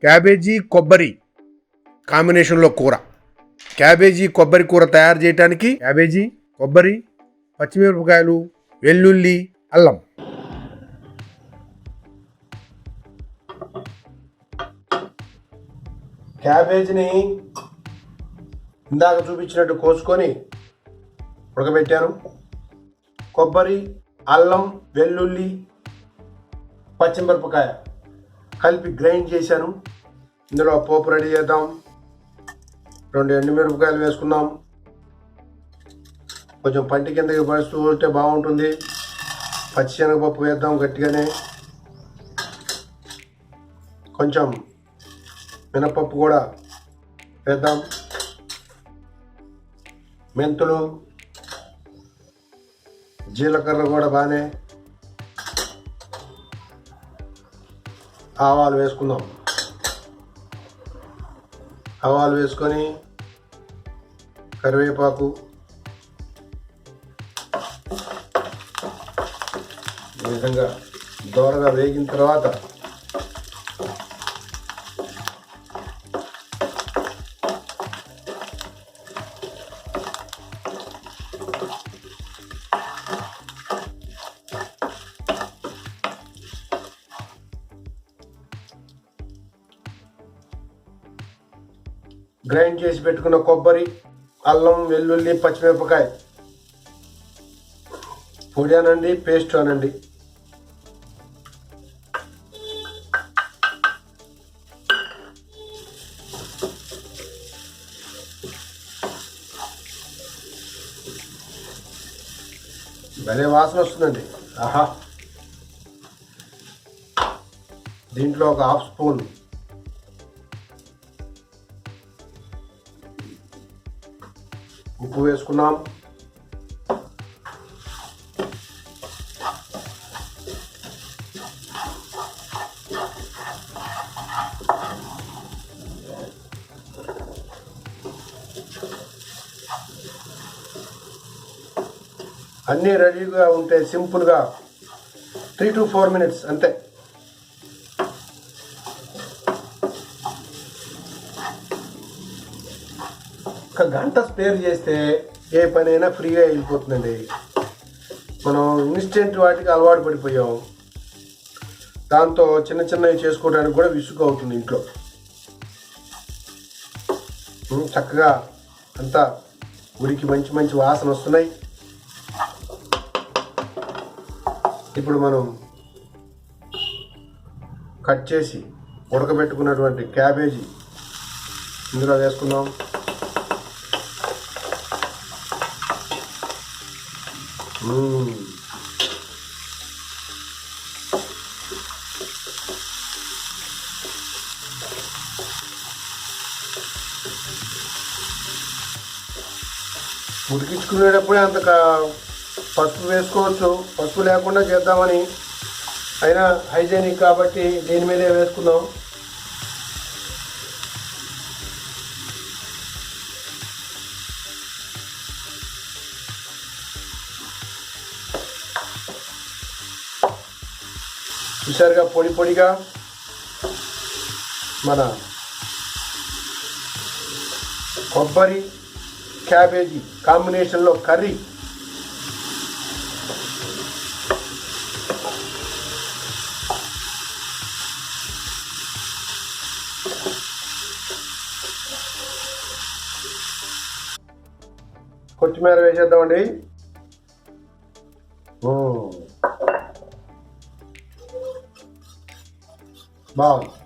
Cabbage కొబ్బరి కాంబినేషన్లో కూర. క్యాబేజీ కొబ్బరి కూర తయారు చేయడానికి క్యాబేజీ, కొబ్బరి, పచ్చిమిరపకాయలు, వెల్లుల్లి, అల్లం. క్యాబేజీని ఇందాక చూపించినట్టు కోసుకొని ఉడకబెట్టాను. కొబ్బరి, అల్లం, వెల్లుల్లి, పచ్చిమిరపకాయ కలిపి గ్రైండ్ చేశాను. ఇందులో పోపు రెడీ చేద్దాం. 2 ఎండుమిరపకాయలు వేసుకుందాం. కొంచెం పంటి కిందకి పడుతూ ఉంటే బాగుంటుంది. పచ్చిశనగపప్పు వేద్దాం గట్టిగానే. కొంచెం మినపప్పు కూడా వేద్దాం. మెంతులు, జీలకర్ర కూడా బాగానే. ఆవాలు వేసుకుందాం. ఆవాలు వేసుకొని కరివేపాకు, ఈ విధంగా దోరగా వేగిన తర్వాత గ్రైండ్ చేసి పెట్టుకున్న కొబ్బరి, అల్లం, వెల్లుల్లి, పచ్చిమిరపకాయ పొడి అనండి, పేస్ట్ అనండి, భలే వాసన వస్తుందండి. ఆహా. దీంట్లో ఒక 1/2 స్పూన్ ఉప్పు వేసుకున్నాం. అన్నీ రెడీగా ఉంటే సింపుల్గా 3 to 4 minutes అంతే. ఒక గంట స్పేర్ చేస్తే ఏ పనైనా ఫ్రీగా వెళ్ళిపోతుందండి. మనం ఇన్స్టెంట్ వాటికి అలవాటు పడిపోయాం. దాంతో చిన్న చిన్నవి చేసుకోవడానికి కూడా విసుగు అవుతుంది ఇంట్లో. చక్కగా అంతా ఉడికి మంచి మంచి వాసన వస్తున్నాయి. ఇప్పుడు మనం కట్ చేసి ఉడకబెట్టుకున్నటువంటి క్యాబేజీ ఇందులో వేసుకుందాం. ఉడికించుకునేటప్పుడే అంత పసుపు వేసుకోవచ్చు. పసుపు లేకుండా చేద్దామని, అయినా హైజీనిక్ కాబట్టి దీని మీదే వేసుకుందాం. చూసారుగా పొడి పొడిగా మన కొబ్బరి క్యాబేజీ కాంబినేషన్లో కర్రీ. కొత్తిమీర వేసేద్దామండి. బాగుంది.